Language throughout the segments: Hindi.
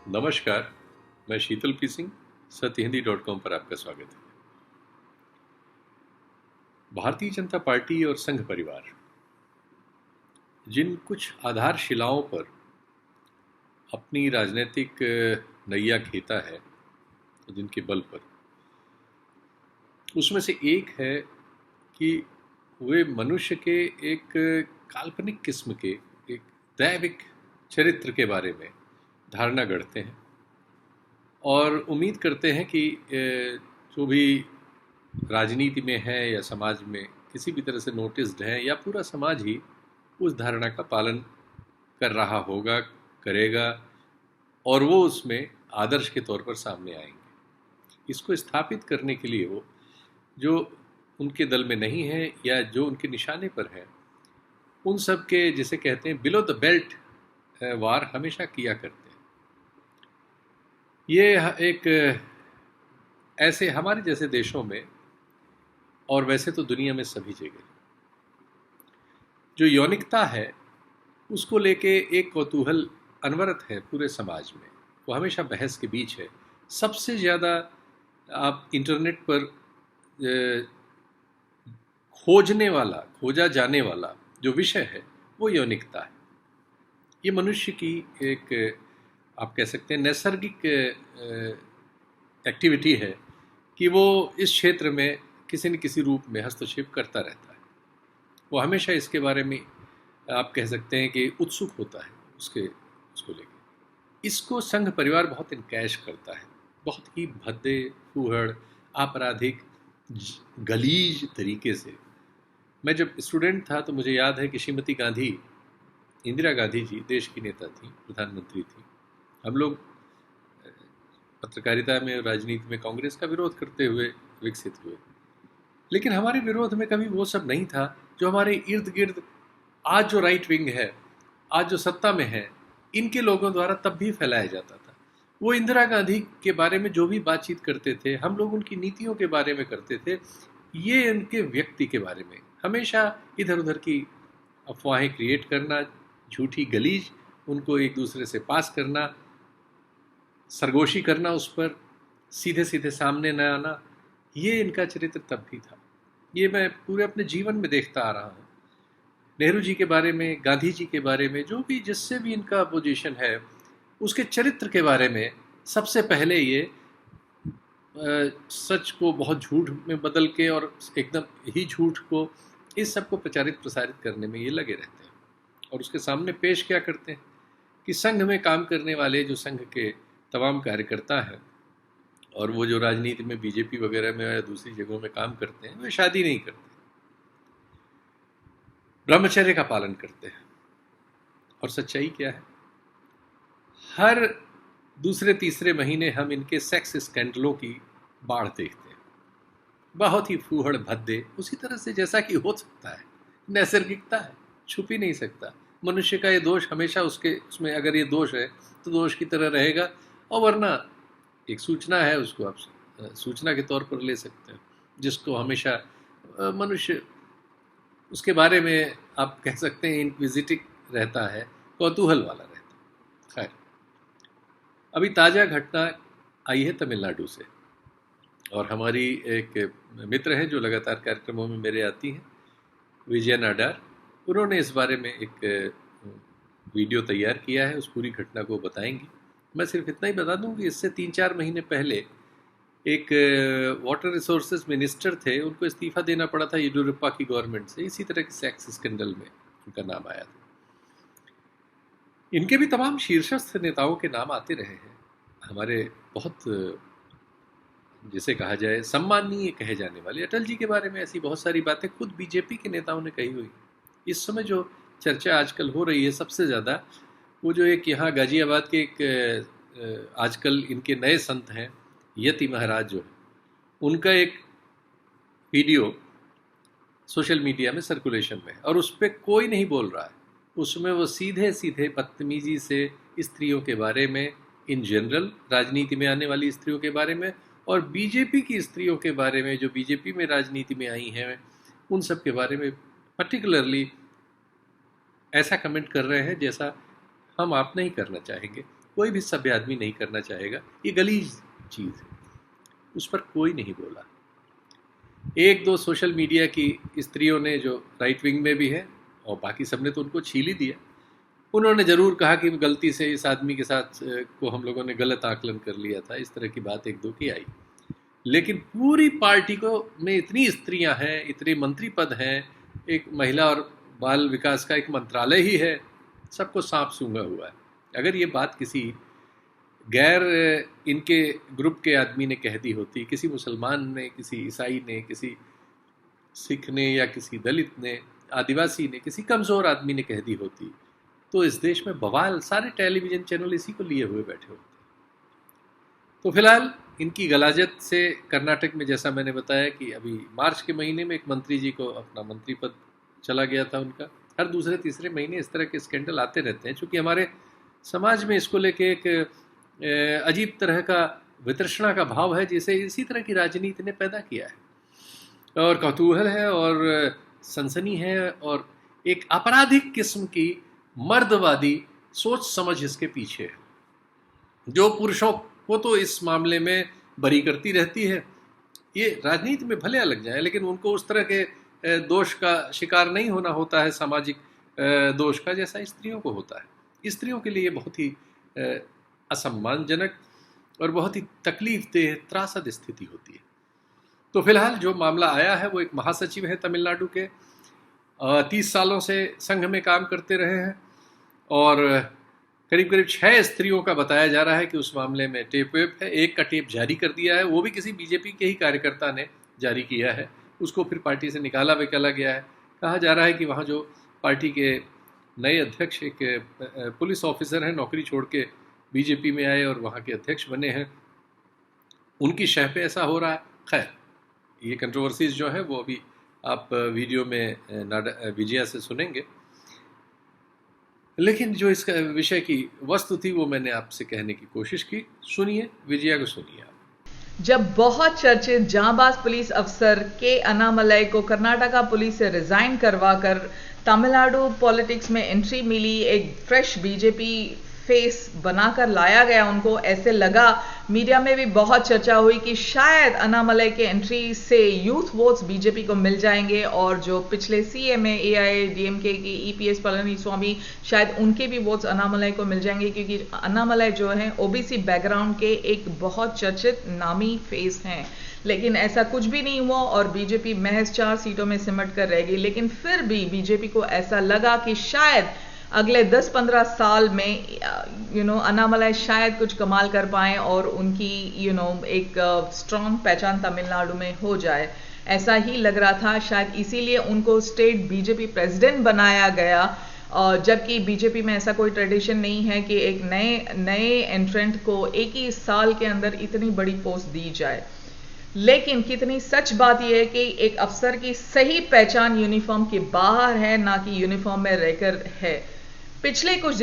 नमस्कार, मैं शीतल पी सिंह, सत्यहिंदी.com पर आपका स्वागत है। भारतीय जनता पार्टी और संघ परिवार जिन कुछ आधारशिलाओं पर अपनी राजनीतिक नैया खेता है, जिनके बल पर, उसमें से एक है कि वे मनुष्य के एक काल्पनिक किस्म के एक दैविक चरित्र के बारे में धारणा गढ़ते हैं और उम्मीद करते हैं कि जो भी राजनीति में है या समाज में किसी भी तरह से नोटिस्ड है या पूरा समाज ही उस धारणा का पालन कर रहा होगा, करेगा और वो उसमें आदर्श के तौर पर सामने आएंगे। इसको स्थापित करने के लिए वो जो उनके दल में नहीं है या जो उनके निशाने पर है, उन सब के जिसे कहते हैं बिलो द बेल्ट वार हमेशा किया करते हैं। ये एक ऐसे हमारे जैसे देशों में और वैसे तो दुनिया में सभी जगह जो यौनिकता है उसको लेके एक कौतूहल अनवरत है पूरे समाज में। वो हमेशा बहस के बीच है। सबसे ज़्यादा आप इंटरनेट पर खोजा जाने वाला जो विषय है वो यौनिकता है। ये मनुष्य की एक आप कह सकते हैं नैसर्गिक एक्टिविटी है कि वो इस क्षेत्र में किसी न किसी रूप में हस्तक्षेप करता रहता है। वो हमेशा इसके बारे में आप कह सकते हैं कि उत्सुक होता है उसको लेकर। इसको संघ परिवार बहुत इनकैश करता है, बहुत ही भद्दे, फूहड़, आपराधिक, गलीज तरीके से। मैं जब स्टूडेंट था तो मुझे याद है कि श्रीमती गांधी, इंदिरा गांधी जी देश की नेता थी, प्रधानमंत्री थी। हम लोग पत्रकारिता में, राजनीति में कांग्रेस का विरोध करते हुए विकसित हुए, लेकिन हमारे विरोध में कभी वो सब नहीं था जो हमारे इर्द गिर्द आज जो राइट विंग है, आज जो सत्ता में है, इनके लोगों द्वारा तब भी फैलाया जाता था। वो इंदिरा गांधी के बारे में जो भी बातचीत करते थे, हम लोग उनकी नीतियों के बारे में करते थे। ये उनके व्यक्ति के बारे में हमेशा इधर उधर की अफवाहें क्रिएट करना, झूठी गलीज उनको एक दूसरे से पास करना, सरगोशी करना, उस पर सीधे सीधे सामने न आना, ये इनका चरित्र तब भी था। ये मैं पूरे अपने जीवन में देखता आ रहा हूँ। नेहरू जी के बारे में, गांधी जी के बारे में, जो भी जिससे भी इनका अपोजिशन है, उसके चरित्र के बारे में सबसे पहले ये सच को बहुत झूठ में बदल के और एकदम ही झूठ को, इस सब को प्रचारित प्रसारित करने में ये लगे रहते हैं। और उसके सामने पेश क्या करते हैं कि संघ में काम करने वाले जो संघ के तमाम कार्यकर्ता हैं और वो जो राजनीति में बीजेपी वगैरह में या दूसरी जगहों में काम करते हैं, वे शादी नहीं करते, ब्रह्मचर्य का पालन करते हैं। और सच्चाई क्या है? हर दूसरे तीसरे महीने हम इनके सेक्स स्कैंडलों की बाढ़ देखते हैं। बहुत ही फूहड़ भद्दे, उसी तरह से जैसा कि हो सकता है। नैसर्गिकता है, छुप ही नहीं सकता। मनुष्य का ये दोष हमेशा उसमें अगर ये दोष है तो दोष की तरह रहेगा, और वरना एक सूचना है, उसको आप सूचना के तौर पर ले सकते हैं, जिसको हमेशा मनुष्य उसके बारे में आप कह सकते हैं इंक्विजिटिव रहता है, कौतूहल वाला रहता है। खैर, अभी ताज़ा घटना आई है तमिलनाडु से, और हमारी एक मित्र हैं जो लगातार कार्यक्रमों में मेरे आती हैं, विजया नाडार। उन्होंने इस बारे में एक वीडियो तैयार किया है, उस पूरी घटना को बताएंगी। मैं सिर्फ इतना ही बता दूं कि इससे 3-4 महीने पहले एक वाटर रिसोर्सेज मिनिस्टर थे, उनको इस्तीफा देना पड़ा था येडियुरप्पा की गवर्नमेंट से, इसी तरह के सेक्स स्कैंडल में उनका नाम आया था। इनके भी तमाम शीर्षस्थ नेताओं के नाम आते रहे हैं। हमारे बहुत जिसे कहा जाए सम्माननीय कहे जाने वाले अटल जी के बारे में ऐसी बहुत सारी बातें खुद बीजेपी के नेताओं ने कही हुई। इस समय जो चर्चा आजकल हो रही है सबसे ज़्यादा, वो जो एक यहाँ गाजियाबाद के एक आजकल इनके नए संत हैं, यति महाराज, जो उनका एक वीडियो सोशल मीडिया में सर्कुलेशन में है और उस पर कोई नहीं बोल रहा है। उसमें वो सीधे सीधे बदतमीजी से स्त्रियों के बारे में, इन जनरल राजनीति में आने वाली स्त्रियों के बारे में, और बीजेपी की स्त्रियों के बारे में जो बीजेपी में राजनीति में आई हैं, उन सब के बारे में पर्टिकुलरली ऐसा कमेंट कर रहे हैं जैसा हम आप नहीं करना चाहेंगे, कोई भी सभ्य आदमी नहीं करना चाहेगा। ये गलीज चीज़ है, उस पर कोई नहीं बोला। एक दो सोशल मीडिया की स्त्रियों ने, जो राइट विंग में भी है, और बाकी सब ने तो उनको छील ही दिया। उन्होंने ज़रूर कहा कि गलती से इस आदमी के साथ को हम लोगों ने गलत आकलन कर लिया था, इस तरह की बात एक दो की आई। लेकिन पूरी पार्टी को में इतनी स्त्रियां हैं, इतने मंत्री पद हैं, एक महिला और बाल विकास का एक मंत्रालय ही है, सबको सांप सूंघा हुआ है। अगर ये बात किसी गैर इनके ग्रुप के आदमी ने कह दी होती, किसी मुसलमान ने, किसी ईसाई ने, किसी सिख ने, या किसी दलित ने, आदिवासी ने, किसी कमज़ोर आदमी ने कह दी होती, तो इस देश में बवाल, सारे टेलीविज़न चैनल इसी को लिए हुए बैठे होते। तो फिलहाल इनकी गलाजत से कर्नाटक में, जैसा मैंने बताया कि अभी मार्च के महीने में एक मंत्री जी को अपना मंत्री पद चला गया था उनका। हर दूसरे तीसरे महीने इस तरह के स्कैंडल आते रहते हैं, क्योंकि हमारे समाज में इसको लेके एक अजीब तरह का वितृष्णा का भाव है, जिसे इसी तरह की राजनीति ने पैदा किया है, और कौतूहल है और सनसनी है, और एक आपराधिक किस्म की मर्दवादी सोच समझ इसके पीछे है, जो पुरुषों को तो इस मामले में बरी करती रहती है। ये राजनीति में भले अलग जाए, लेकिन उनको उस तरह के दोष का शिकार नहीं होना होता है, सामाजिक दोष का, जैसा स्त्रियों को होता है। स्त्रियों के लिए ये बहुत ही असम्मानजनक और बहुत ही तकलीफदेह, त्रासद स्थिति होती है। तो फिलहाल जो मामला आया है, वो एक महासचिव है तमिलनाडु के, 30 सालों से संघ में काम करते रहे हैं, और करीब करीब 6 स्त्रियों का बताया जा रहा है कि उस मामले में टेप वेप है। एक का टेप जारी कर दिया है, वो भी किसी बीजेपी के ही कार्यकर्ता ने जारी किया है, उसको फिर पार्टी से निकाला विकाला गया है। कहा जा रहा है कि वहाँ जो पार्टी के नए अध्यक्ष, एक पुलिस ऑफिसर हैं, नौकरी छोड़ के बीजेपी में आए और वहाँ के अध्यक्ष बने हैं, उनकी शह पे ऐसा हो रहा है। खैर, ये कंट्रोवर्सीज जो है वो अभी आप वीडियो में विजया से सुनेंगे, लेकिन जो इसका विषय की वस्तु थी वो मैंने आपसे कहने की कोशिश की। सुनिए, विजया को सुनिए आप। जब बहुत चर्चित जांबाज पुलिस अफसर के अन्नामलाई को कर्नाटका पुलिस से रिजाइन करवाकर तमिलनाडु पॉलिटिक्स में एंट्री मिली, एक फ्रेश बीजेपी फेस बनाकर लाया गया उनको, ऐसे लगा, मीडिया में भी बहुत चर्चा हुई कि शायद अन्नामलाई के एंट्री से यूथ वोट्स बीजेपी को मिल जाएंगे, और जो पिछले सीएम है एआईएडीएमके की ईपीएस पलनीस्वामी, शायद उनके भी वोट्स अन्नामलाई को मिल जाएंगे, क्योंकि अन्नामलाई जो है ओबीसी बैकग्राउंड के एक बहुत चर्चित नामी फेस हैं। लेकिन ऐसा कुछ भी नहीं हुआ और बीजेपी महज 4 सीटों में सिमट कर रह गई। लेकिन फिर भी बीजेपी को ऐसा लगा कि शायद अगले 10-15 साल में अन्नामलाई शायद कुछ कमाल कर पाए और उनकी एक स्ट्रॉन्ग पहचान तमिलनाडु में हो जाए। ऐसा ही लग रहा था, शायद इसीलिए उनको स्टेट बीजेपी प्रेसिडेंट बनाया गया, जबकि बीजेपी में ऐसा कोई ट्रेडिशन नहीं है कि एक नए एंट्रेंट को एक ही साल के अंदर इतनी बड़ी पोस्ट दी जाए। लेकिन कितनी सच बात यह है कि एक अफसर की सही पहचान यूनिफॉर्म के बाहर है, ना कि यूनिफॉर्म में रहकर है। पिछले कुछ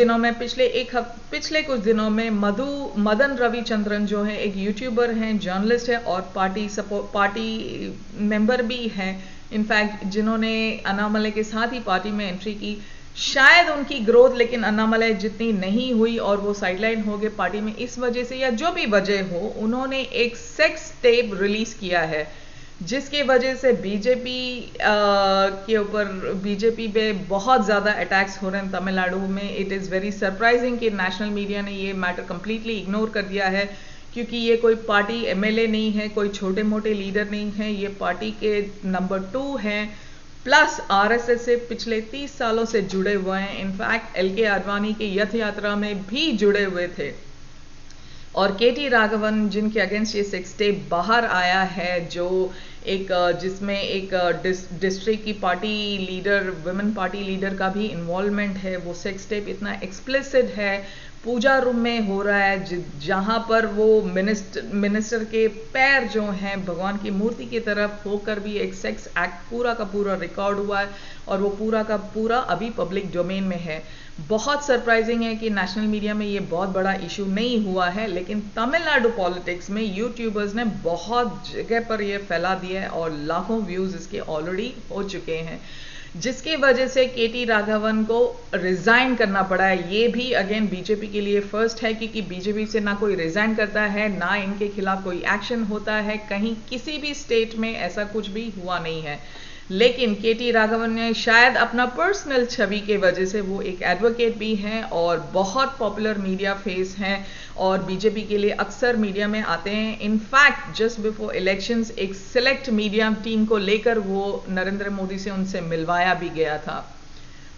दिनों में मदन रविचंद्रन जो है, एक यूट्यूबर हैं, जर्नलिस्ट है और पार्टी मेंबर भी हैं, इनफैक्ट जिन्होंने अन्नामलाई के साथ ही पार्टी में एंट्री की। शायद उनकी ग्रोथ लेकिन अन्नामलाई जितनी नहीं हुई और वो साइडलाइन हो गए पार्टी में, इस वजह से या जो भी वजह हो, उन्होंने एक सेक्स टेप रिलीज किया है, जिसकी वजह से बीजेपी पे बहुत ज़्यादा अटैक्स हो रहे हैं तमिलनाडु में। इट इज़ वेरी सरप्राइजिंग कि नेशनल मीडिया ने ये मैटर कंप्लीटली इग्नोर कर दिया है, क्योंकि ये कोई पार्टी एमएलए नहीं है, कोई छोटे मोटे लीडर नहीं है, ये पार्टी के नंबर 2 हैं, प्लस आरएसएस से पिछले 30 सालों से जुड़े हुए हैं। इनफैक्ट एलके आडवाणी के यथ यात्रा में भी जुड़े हुए थे। और केटी राघवन, जिनके अगेंस्ट ये सेक्स टेप बाहर आया है, जो जिसमें एक डिस्ट्रिक्ट की party leader, women party leader का भी इन्वॉल्वमेंट है, वो सेक्स टेप इतना एक्सप्लिसिट है, पूजा रूम में हो रहा है, जहां पर वो मिनिस्टर के पैर जो हैं भगवान की मूर्ति की तरफ होकर भी एक सेक्स एक्ट पूरा का पूरा रिकॉर्ड हुआ है, और वो पूरा का पूरा अभी पब्लिक डोमेन में है। बहुत सरप्राइजिंग है कि नेशनल मीडिया में ये बहुत बड़ा इशू नहीं हुआ है, लेकिन तमिलनाडु पॉलिटिक्स में यूट्यूबर्स ने बहुत जगह पर ये फैला दिया है और लाखों व्यूज इसके ऑलरेडी हो चुके हैं। जिसकी वजह से केटी राघवन को रिजाइन करना पड़ा है। ये भी अगेन बीजेपी के लिए फर्स्ट है, क्योंकि बीजेपी से ना कोई रिजाइन करता है, ना इनके खिलाफ कोई एक्शन होता है, कहीं किसी भी स्टेट में ऐसा कुछ भी हुआ नहीं है। लेकिन केटी राघवन ने शायद अपना पर्सनल छवि के वजह से, वो एक एडवोकेट भी हैं और बहुत पॉपुलर मीडिया फेस हैं और बीजेपी के लिए अक्सर मीडिया में आते हैं। इनफैक्ट जस्ट बिफोर इलेक्शंस एक सिलेक्ट मीडिया टीम को लेकर वो नरेंद्र मोदी से उनसे मिलवाया भी गया था।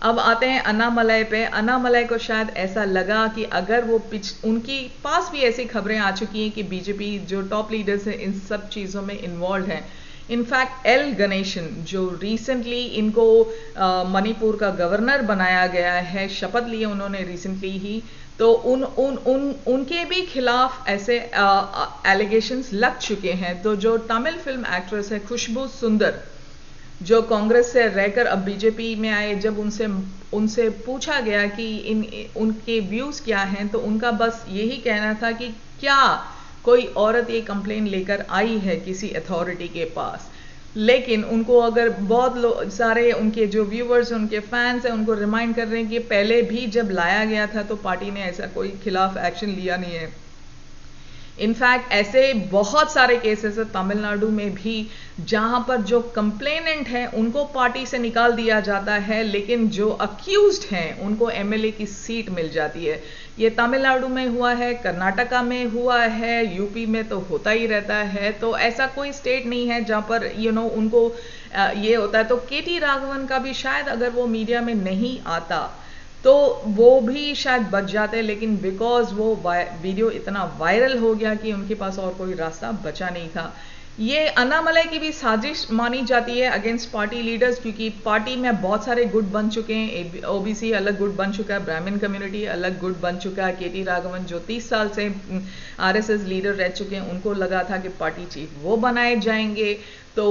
अब आते हैं अन्नामलाई पे। अन्नामलाई को शायद ऐसा लगा कि अगर वो उनकी पास भी ऐसी खबरें आ चुकी हैं कि बीजेपी जो टॉप लीडर्स हैं इन सब चीज़ों में इन्वॉल्व हैं। इनफैक्ट एल गणेशन जो रिसेंटली इनको मणिपुर का गवर्नर बनाया गया है, शपथ लिए उन्होंने रिसेंटली ही, तो उनके भी खिलाफ ऐसे एलिगेशंस लग चुके हैं। तो जो तमिल फिल्म एक्ट्रेस है खुशबू सुंदर, जो कांग्रेस से रहकर अब बीजेपी में आए, जब उनसे पूछा गया कि उनके व्यूज क्या हैं, तो उनका बस यही कहना था कि क्या कोई औरत ये कंप्लेन लेकर आई है किसी अथॉरिटी के पास। लेकिन उनको अगर बहुत सारे उनके जो व्यूवर्स उनके फैंस हैं उनको रिमाइंड कर रहे हैं कि पहले भी जब लाया गया था तो पार्टी ने ऐसा कोई खिलाफ एक्शन लिया नहीं है। इनफैक्ट ऐसे बहुत सारे केसेस है तमिलनाडु में भी जहां पर जो कंप्लेनेंट है उनको पार्टी से निकाल दिया जाता है, लेकिन जो अक्यूज्ड हैं उनको एमएलए की सीट मिल जाती है। ये तमिलनाडु में हुआ है, कर्नाटका में हुआ है, यूपी में तो होता ही रहता है। तो ऐसा कोई स्टेट नहीं है जहां पर उनको ये होता है। तो केटी राघवन का भी शायद अगर वो मीडिया में नहीं आता तो वो भी शायद बच जाते, लेकिन बिकॉज वो वीडियो इतना वायरल हो गया कि उनके पास और कोई रास्ता बचा नहीं था। ये अन्नामलाई की भी साजिश मानी जाती है अगेंस्ट पार्टी लीडर्स, क्योंकि पार्टी में बहुत सारे गुट बन चुके हैं। ओबीसी अलग गुट बन चुका है, ब्राह्मण कम्युनिटी अलग गुट बन चुका है। केटी राघवन जो 30 साल से आरएसएस लीडर रह चुके हैं, उनको लगा था कि पार्टी चीफ वो बनाए जाएंगे, तो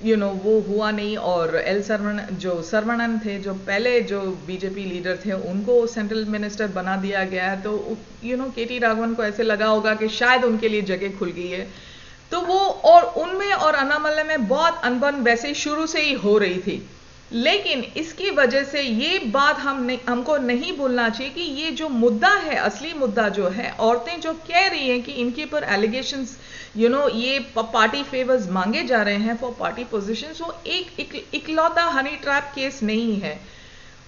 वो हुआ नहीं। और एल सर्वणन थे जो पहले जो बीजेपी लीडर थे, उनको सेंट्रल मिनिस्टर बना दिया गया है। तो केटी राघवन को ऐसे लगा होगा कि शायद उनके लिए जगह खुल गई है, तो वो और उनमें और अन्नामलाई में बहुत अनबन वैसे शुरू से ही हो रही थी। लेकिन इसकी वजह से ये बात हमको नहीं भूलना चाहिए कि ये जो मुद्दा है, असली मुद्दा जो है, औरतें जो कह रही हैं कि इनके ऊपर एलिगेशंस ये पार्टी फेवर्स मांगे जा रहे हैं फॉर पार्टी पोजीशंस, वो एक इकलौता हनी ट्रैप केस नहीं है।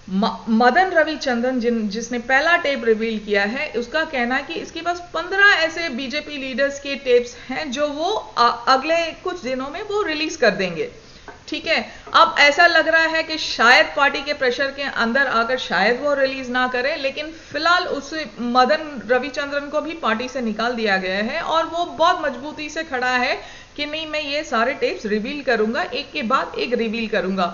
मदन रविचंद्रन जिसने पहला टेप रिवील किया है, उसका कहना है कि इसके पास 15 ऐसे बीजेपी लीडर्स के टेप्स हैं जो वो अगले कुछ दिनों में वो रिलीज कर देंगे। ठीक है, अब ऐसा लग रहा है कि शायद पार्टी के प्रेशर के अंदर आकर शायद वो रिलीज ना करे, लेकिन फिलहाल उस मदन रविचंद्रन को भी पार्टी से निकाल दिया गया है और वो बहुत मजबूती से खड़ा है कि नहीं, मैं ये सारे टेप्स रिवील करूंगा, एक के बाद एक रिवील करूंगा।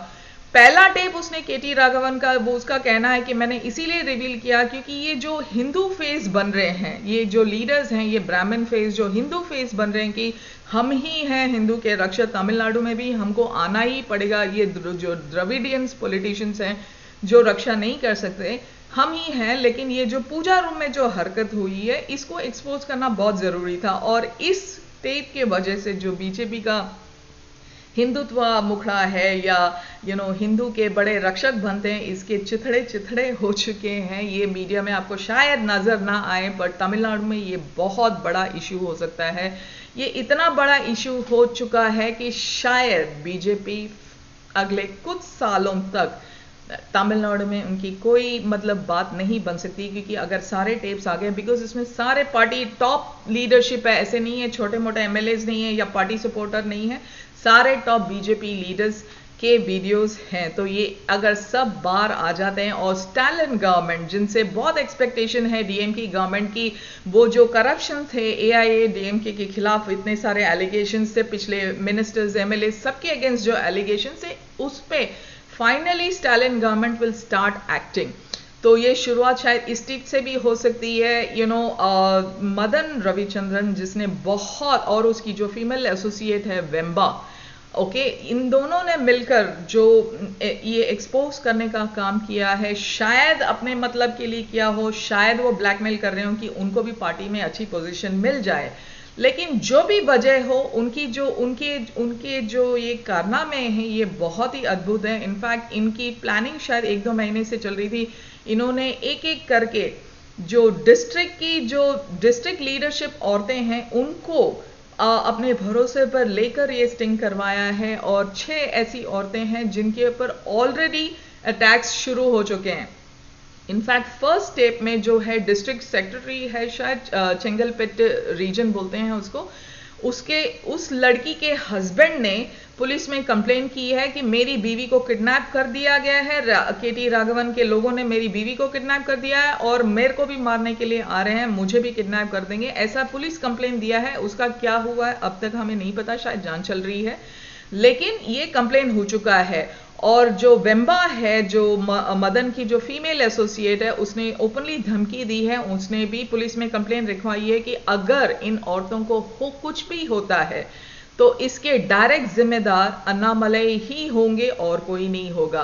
पहला टेप उसने केटी राघवन का, वो उसका कहना है कि मैंने इसीलिए रिवील किया क्योंकि ये जो हिंदू फेस बन रहे हैं, ये जो लीडर्स हैं, ये ब्राह्मण फेस जो हिंदू फेस बन रहे हैं कि हम ही हैं हिंदू के रक्षक, तमिलनाडु में भी हमको आना ही पड़ेगा, ये जो द्रविडियंस पॉलिटिशियंस हैं जो रक्षा नहीं कर सकते, हम ही हैं। लेकिन ये जो पूजा रूम में जो हरकत हुई है, इसको एक्सपोज करना बहुत जरूरी था। और इस टेप के वजह से जो बीजेपी का हिंदुत्व मुखड़ा है या हिंदू के बड़े रक्षक बनते हैं, इसके चिथड़े हो चुके हैं। ये मीडिया में आपको शायद नजर ना आए, पर तमिलनाडु में ये बहुत बड़ा इशू हो सकता है। ये इतना बड़ा इशू हो चुका है कि शायद बीजेपी अगले कुछ सालों तक तमिलनाडु में उनकी कोई बात नहीं बन सकती, क्योंकि अगर सारे टेप्स आ गए, बिकॉज इसमें सारे पार्टी टॉप लीडरशिप है, ऐसे नहीं है छोटे मोटे एमएलएज नहीं है या पार्टी सपोर्टर नहीं है, सारे टॉप बीजेपी लीडर्स के वीडियोस हैं। तो ये अगर सब बाहर आ जाते हैं और स्टालिन गवर्नमेंट, जिनसे बहुत एक्सपेक्टेशन है डीएमके गवर्नमेंट की, वो जो करप्शन थे एआईए डीएमके के खिलाफ इतने सारे एलिगेशन से, पिछले मिनिस्टर्स एमएलए सबके अगेंस्ट जो एलिगेशन से, उस पे finally Stalin government will start acting. तो ये शुरुआत शायद इस टिप से भी हो सकती है। मदन रविचंद्रन जिसने बहुत, और उसकी जो फीमेल एसोसिएट है वेम्बा, ओके, इन दोनों ने मिलकर जो ये एक्सपोज करने का काम किया है, शायद अपने मतलब के लिए किया हो, शायद वो ब्लैकमेल कर रहे हो कि उनको भी पार्टी में अच्छी पोजीशन मिल जाए। लेकिन जो भी वजह हो, उनके जो ये कारनामे हैं ये बहुत ही अद्भुत हैं। इनफैक्ट इनकी प्लानिंग शायद 1-2 महीने से चल रही थी। इन्होंने एक एक करके जो डिस्ट्रिक्ट लीडरशिप औरतें हैं उनको अपने भरोसे पर लेकर ये स्टिंग करवाया है, और 6 ऐसी औरतें हैं जिनके ऊपर ऑलरेडी अटैक्स शुरू हो चुके हैं। इनफैक्ट फर्स्ट स्टेप में जो है डिस्ट्रिक्ट सेक्रेटरी है, शायद चेंगलपेट रीजन बोलते हैं उसको, उस लड़की के हस्बैंड ने पुलिस में कंप्लेन की है कि मेरी बीवी को किडनैप कर दिया गया है, केटी राघवन के लोगों ने मेरी बीवी को किडनैप कर दिया है और मेरे को भी मारने के लिए आ रहे हैं, मुझे भी किडनैप कर देंगे, ऐसा पुलिस कंप्लेन दिया है। उसका क्या हुआ है अब तक हमें नहीं पता, शायद जांच चल रही है, लेकिन ये कंप्लेन हो चुका है। और जो वेम्बा है, जो मदन की जो फीमेल एसोसिएट है, उसने ओपनली धमकी दी है, उसने भी पुलिस में कंप्लेन लिखवाई है कि अगर इन औरतों को कुछ भी होता है तो इसके डायरेक्ट जिम्मेदार अन्नामलई ही होंगे और कोई नहीं होगा।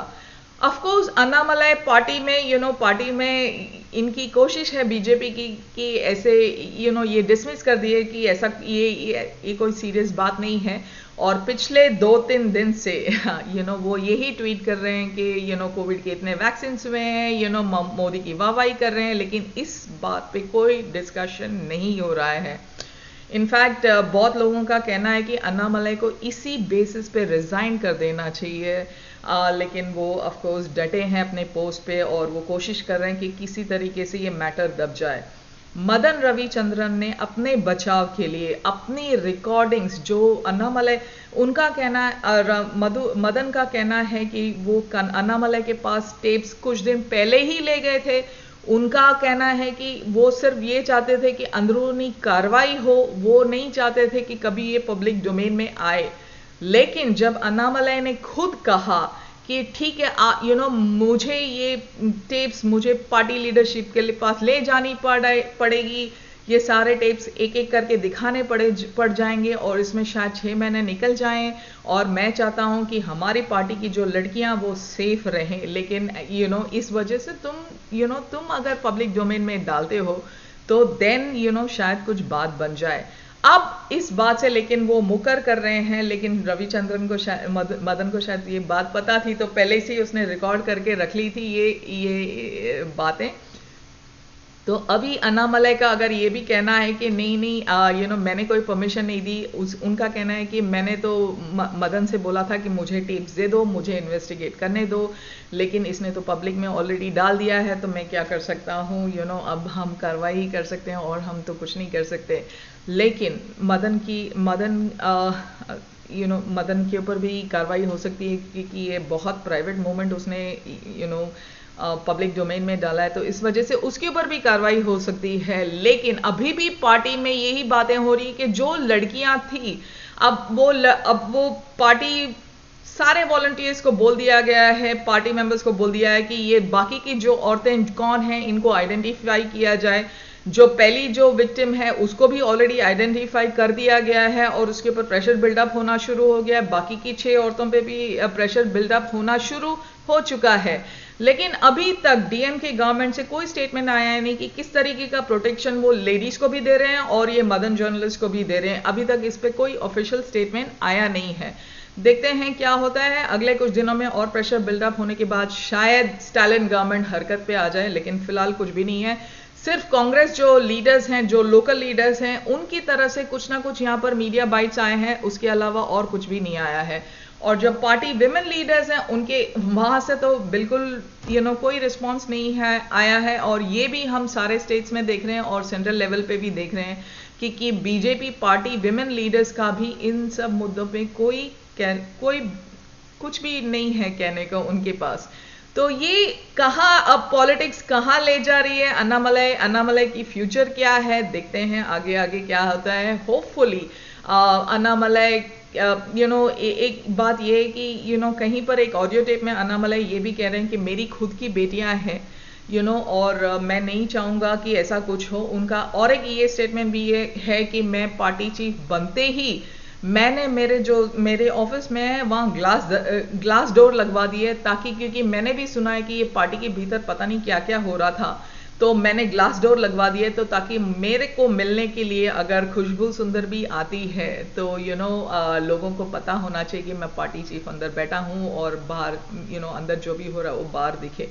ऑफ कोर्स अन्नामलई पार्टी में पार्टी में इनकी कोशिश है बीजेपी की कि ऐसे ये डिसमिस कर दिए कि ऐसा ये कोई सीरियस बात नहीं है। और पिछले 2-3 दिन से वो यही ट्वीट कर रहे हैं कि कोविड के इतने वैक्सीन हुए हैं, मोदी की वाहवाही कर रहे हैं, लेकिन इस बात पे कोई डिस्कशन नहीं हो रहा है। इनफैक्ट बहुत लोगों का कहना है कि अन्नामलई को इसी बेसिस पे रिजाइन कर देना चाहिए, लेकिन वो ऑफ कोर्स डटे हैं अपने पोस्ट पे और वो कोशिश कर रहे हैं कि किसी तरीके से ये मैटर दब जाए। मदन रविचंद्रन ने अपने बचाव के लिए अपनी रिकॉर्डिंग्स, जो अन्नामलई, उनका कहना मदन का कहना है कि वो अन्नामलई के पास टेप्स कुछ दिन पहले ही ले गए थे। उनका कहना है कि वो सिर्फ ये चाहते थे कि अंदरूनी कार्रवाई हो, वो नहीं चाहते थे कि कभी ये पब्लिक डोमेन में आए। लेकिन जब अन्नामलई ने खुद कहा कि ठीक है मुझे ये टेप्स मुझे पार्टी लीडरशिप के पास ले जानी पड़ेगी, ये सारे टेप्स एक एक करके दिखाने पड़ जाएंगे और इसमें शायद 6 महीने निकल जाएं, और मैं चाहता हूं कि हमारी पार्टी की जो लड़कियां वो सेफ रहें, लेकिन इस वजह से तुम अगर पब्लिक डोमेन में डालते हो तो देन शायद कुछ बात बन जाए। अब इस बात से लेकिन वो मुकर कर रहे हैं, लेकिन रविचंद्रन को मदन को शायद ये बात पता थी, तो पहले से ही उसने रिकॉर्ड करके रख ली थी ये बातें। तो अभी अन्नामलई का अगर ये भी कहना है कि नहीं मैंने कोई परमिशन नहीं दी, उनका कहना है कि मैंने तो मदन से बोला था कि मुझे टिप्स दे दो, मुझे इन्वेस्टिगेट करने दो, लेकिन इसने तो पब्लिक में ऑलरेडी डाल दिया है, तो मैं क्या कर सकता हूँ, अब हम कार्रवाई ही कर सकते हैं और हम तो कुछ नहीं कर सकते। लेकिन मदन के ऊपर भी कार्रवाई हो सकती है क्योंकि ये बहुत प्राइवेट मूवमेंट उसने पब्लिक डोमेन में डाला है, तो इस वजह से उसके ऊपर भी कार्रवाई हो सकती है। लेकिन अभी भी पार्टी में यही बातें हो रही कि जो लड़कियां थी, अब वो पार्टी सारे वॉलंटियर्स को बोल दिया गया है, पार्टी मेंबर्स को बोल दिया है कि ये बाकी की जो औरतें कौन हैं इनको आइडेंटिफाई किया जाए। जो पहली जो विक्टिम है उसको भी ऑलरेडी आइडेंटिफाई कर दिया गया है और उसके ऊपर प्रेशर बिल्डअप होना शुरू हो गया है। बाकी की 6 औरतों पे भी प्रेशर बिल्डअप होना शुरू हो चुका है। लेकिन अभी तक डीएम के गवर्नमेंट से कोई स्टेटमेंट आया है नहीं कि किस तरीके का प्रोटेक्शन वो लेडीज को भी दे रहे हैं और ये मदन जर्नलिस्ट को भी दे रहे हैं। अभी तक इस पे कोई ऑफिशियल स्टेटमेंट आया नहीं है। देखते हैं क्या होता है अगले कुछ दिनों में, और प्रेशर बिल्डअप होने के बाद शायद स्टालिन गवर्नमेंट हरकत पे आ जाए, लेकिन फिलहाल कुछ भी नहीं है। सिर्फ कांग्रेस जो लीडर्स हैं, जो लोकल लीडर्स हैं, उनकी तरफ से कुछ ना कुछ यहाँ पर मीडिया बाइट्स आए हैं, उसके अलावा और कुछ भी नहीं आया है। और जो पार्टी विमेन लीडर्स हैं उनके वहां से तो बिल्कुल कोई रिस्पॉन्स नहीं है आया है। और ये भी हम सारे स्टेट्स में देख रहे हैं और सेंट्रल लेवल पे भी देख रहे हैं कि बीजेपी पार्टी विमेन लीडर्स का भी इन सब मुद्दों पे कोई कुछ भी नहीं है कहने को उनके पास। तो ये कहाँ अब पॉलिटिक्स कहाँ ले जा रही है, अन्नामलई की फ्यूचर क्या है, देखते हैं आगे आगे क्या होता है। होपफुली अन्नामलई एक बात ये है कि कहीं पर एक ऑडियो टेप में अन्नामलई ये भी कह रहे हैं कि मेरी खुद की बेटियां हैं और मैं नहीं चाहूंगा कि ऐसा कुछ हो उनका। और एक ये स्टेटमेंट भी ये है कि मैं पार्टी चीफ बनते ही मैंने मेरे ऑफिस में है वहाँ ग्लास डोर लगवा दिए, ताकि क्योंकि मैंने भी सुना है कि ये पार्टी के भीतर पता नहीं क्या क्या हो रहा था, तो मैंने ग्लास डोर लगवा दिए, तो ताकि मेरे को मिलने के लिए अगर खुशबू सुंदर भी आती है तो लोगों को पता होना चाहिए कि मैं पार्टी चीफ अंदर बैठा हूँ और बाहर अंदर जो भी हो रहा है वो बाहर दिखे।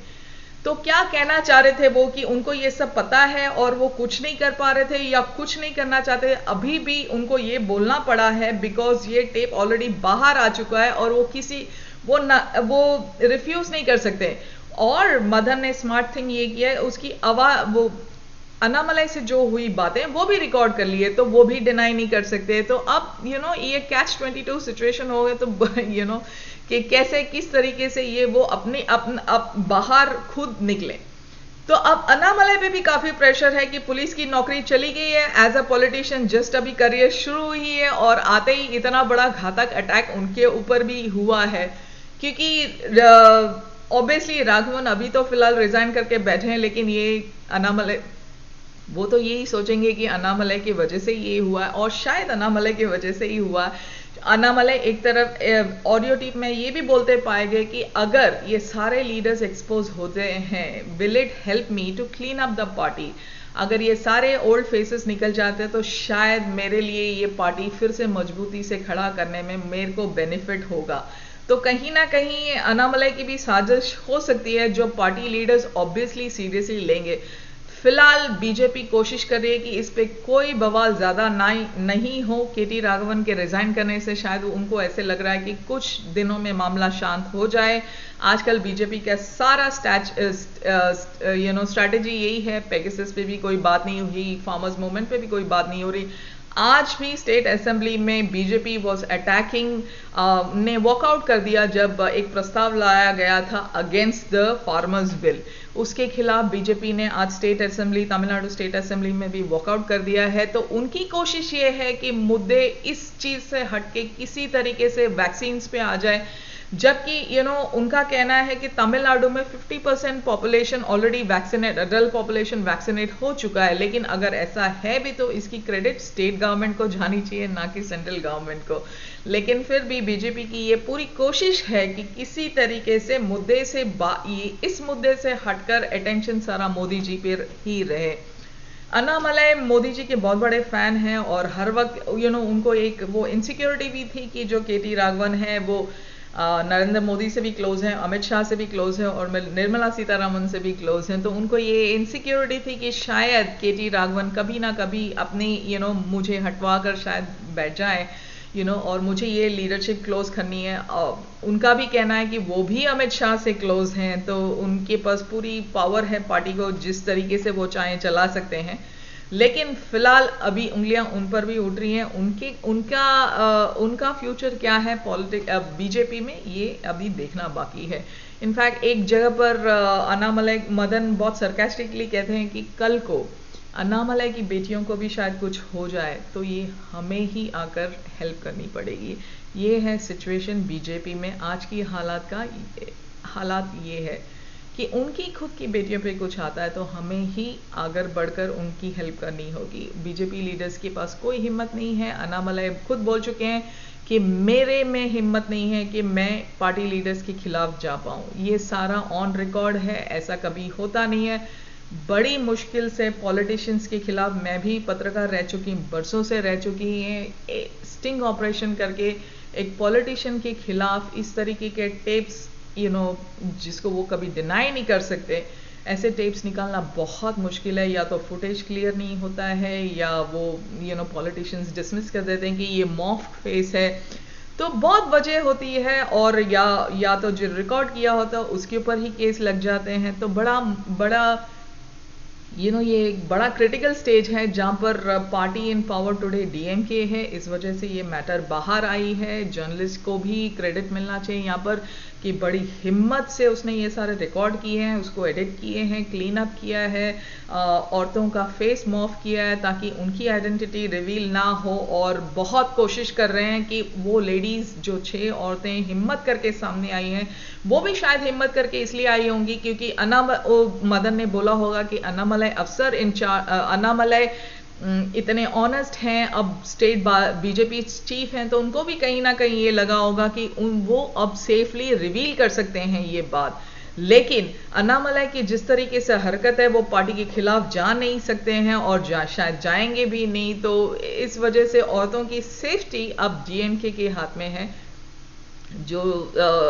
तो क्या कहना चाह रहे थे वो कि उनको ये सब पता है और वो कुछ नहीं कर पा रहे थे या कुछ नहीं करना चाहते, अभी भी उनको ये बोलना पड़ा है बिकॉज ये टेप ऑलरेडी बाहर आ चुका है और वो रिफ्यूज नहीं कर सकते। और मदन ने स्मार्ट थिंग ये किया है, उसकी आवाज वो अन्नामलाई से जो हुई बातें वो भी रिकॉर्ड कर लिए, तो वो भी डिनाई नहीं कर सकते। तो अब ये कैच 22 सिचुएशन हो गए, तो कि कैसे किस तरीके से ये वो अपने बाहर खुद निकले। तो अब अन्नामलाई पे भी काफी प्रेशर है कि पुलिस की नौकरी चली गई है, एज अ पॉलिटिशियन जस्ट अभी करियर शुरू हुई है और आते ही इतना बड़ा घातक अटैक उनके ऊपर भी हुआ है। क्योंकि ऑब्वियसली राघवन अभी तो फिलहाल रिजाइन करके बैठे हैं, लेकिन ये अन्नामलाई वो तो यही सोचेंगे कि अन्नामलाई की वजह से ये हुआ और शायद अन्नामलाई की वजह से ही हुआ। अन्नामलाई एक तरफ ऑडियो टीप में ये भी बोलते पाए गए कि अगर ये सारे लीडर्स एक्सपोज होते हैं, will it help me to clean up the party. अगर ये सारे ओल्ड फेसेस निकल जाते तो शायद मेरे लिए ये पार्टी फिर से मजबूती से खड़ा करने में मेरे को बेनिफिट होगा। तो कहीं ना कहीं अन्नामलाई की भी साजिश हो सकती है, जो पार्टी लीडर्स ऑब्वियसली सीरियसली लेंगे। फिलहाल बीजेपी कोशिश कर रही है कि इस पे कोई बवाल ज्यादा नहीं हो। केटी राघवन के रिजाइन करने से शायद उनको ऐसे लग रहा है कि कुछ दिनों में मामला शांत हो जाए। आजकल बीजेपी का सारा स्ट्रैटेजी यही है। पेगासस पे भी कोई बात नहीं हुई, फार्मर्स मूवमेंट पे भी कोई बात नहीं हो रही। आज भी स्टेट असेंबली में बीजेपी वॉज अटैकिंग, ने वॉकआउट कर दिया जब एक प्रस्ताव लाया गया था अगेंस्ट द फार्मर्स बिल। उसके खिलाफ बीजेपी ने आज state assembly, Tamil Nadu state assembly में भी वॉकआउट कर दिया है। तो उनकी कोशिश ये है कि मुद्दे इस चीज से हटके किसी तरीके से वैक्सीन पे आ जाए, जबकि उनका कहना है कि तमिलनाडु में 50% population already vaccinate, adult population vaccinate हो चुका है। लेकिन अगर ऐसा है भी तो इसकी क्रेडिट स्टेट गवर्नमेंट को जानी चाहिए, ना कि सेंट्रल गवर्नमेंट को। लेकिन फिर भी बीजेपी की ये पूरी कोशिश है कि किसी तरीके से मुद्दे से इस मुद्दे से हटकर अटेंशन सारा मोदी जी पर ही रहे। अन्नामलाई मोदी जी के बहुत बड़े फैन हैं और हर वक्त उनको एक वो इनसिक्योरिटी भी थी कि जो केटी राघवन है वो नरेंद्र मोदी से भी क्लोज हैं, अमित शाह से भी क्लोज हैं और निर्मला सीतारमण से भी क्लोज हैं। तो उनको ये इनसिक्योरिटी थी कि शायद केटी राघवन कभी ना कभी अपनी मुझे हटवा कर शायद बैठ जाए, और मुझे ये लीडरशिप क्लोज करनी है। उनका भी कहना है कि वो भी अमित शाह से क्लोज हैं, तो उनके पास पूरी पावर है पार्टी को जिस तरीके से वो चाहें चला सकते हैं। लेकिन फिलहाल अभी उंगलियां उन पर भी उठ रही हैं। उनका फ्यूचर क्या है बीजेपी में, ये अभी देखना बाकी है। इनफैक्ट एक जगह पर अन्नामलाई मदन बहुत सरकास्टिकली कहते हैं कि कल को अन्नामलाई की बेटियों को भी शायद कुछ हो जाए तो ये हमें ही आकर हेल्प करनी पड़ेगी। ये है सिचुएशन बीजेपी में आज की हालात ये है कि उनकी खुद की बेटियों पे कुछ आता है तो हमें ही आगे बढ़कर उनकी हेल्प करनी होगी। बीजेपी लीडर्स के पास कोई हिम्मत नहीं है। अन्नामलाई खुद बोल चुके हैं कि मेरे में हिम्मत नहीं है कि मैं पार्टी लीडर्स के खिलाफ जा पाऊं। ये सारा ऑन रिकॉर्ड है, ऐसा कभी होता नहीं है। बड़ी मुश्किल से पॉलिटिशियंस के खिलाफ मैं भी पत्रकार रह चुकी, बरसों से रह चुकी हैं। स्टिंग ऑपरेशन करके एक पॉलिटिशियन के खिलाफ इस तरीके के टेप्स जिसको वो कभी डिनाई नहीं कर सकते, ऐसे टेप्स निकालना बहुत मुश्किल है। या तो फुटेज क्लियर नहीं होता है या वो पॉलिटिशियंस डिसमिस कर देते हैं कि ये मॉफ्ड फेस है। तो बहुत वजह होती है और या तो जो रिकॉर्ड किया होता है उसके ऊपर ही केस लग जाते हैं। तो बड़ा ये एक बड़ा क्रिटिकल स्टेज है जहां पर पार्टी इन पावर टुडे डीएमके है। इस वजह से ये मैटर बाहर आई है। जर्नलिस्ट को भी क्रेडिट मिलना चाहिए यहाँ पर कि बड़ी हिम्मत से उसने ये सारे रिकॉर्ड किए हैं, उसको एडिट किए हैं, क्लीन अप किया है, औरतों का फेस मॉफ किया है ताकि उनकी आइडेंटिटी रिवील ना हो। और बहुत कोशिश कर रहे हैं कि वो लेडीज जो 6 औरतें हिम्मत करके सामने आई हैं वो भी शायद हिम्मत करके इसलिए आई होंगी क्योंकि मदन ने बोला होगा कि अन्नामलाई अफसर अन्नामलाई इतने ऑनेस्ट हैं, अब स्टेट बीजेपी चीफ हैं, तो उनको भी कहीं ना कहीं ये लगा होगा कि वो अब सेफली रिवील कर सकते हैं ये बात। लेकिन अन्नामलाई की जिस तरीके से हरकत है वो पार्टी के खिलाफ जा नहीं सकते हैं और शायद जाएंगे भी नहीं, तो इस वजह से औरतों की सेफ्टी अब डीएमके के हाथ में है। जो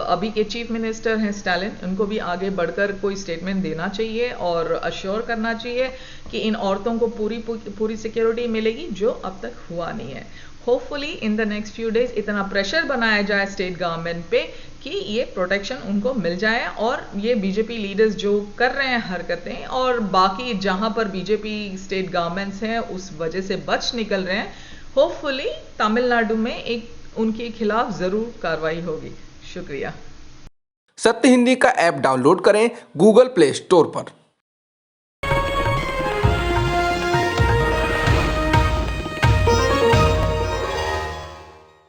अभी के चीफ मिनिस्टर हैं स्टालिन, उनको भी आगे बढ़कर कोई स्टेटमेंट देना चाहिए और अश्योर करना चाहिए कि इन औरतों को पूरी सिक्योरिटी मिलेगी, जो अब तक हुआ नहीं है। Hopefully in the next few days इतना प्रेशर बनाया जाए स्टेट गवर्नमेंट पे कि ये प्रोटेक्शन उनको मिल जाए और ये बीजेपी लीडर्स जो कर रहे हैं हरकतें और बाकी जहां पर बीजेपी स्टेट गवर्नमेंट्स हैं उस वजह से बच निकल रहे हैं, होपफुली तमिलनाडु में एक उनके खिलाफ जरूर कार्रवाई होगी। शुक्रिया। सत्य हिंदी का ऐप डाउनलोड करें गूगल प्ले स्टोर पर।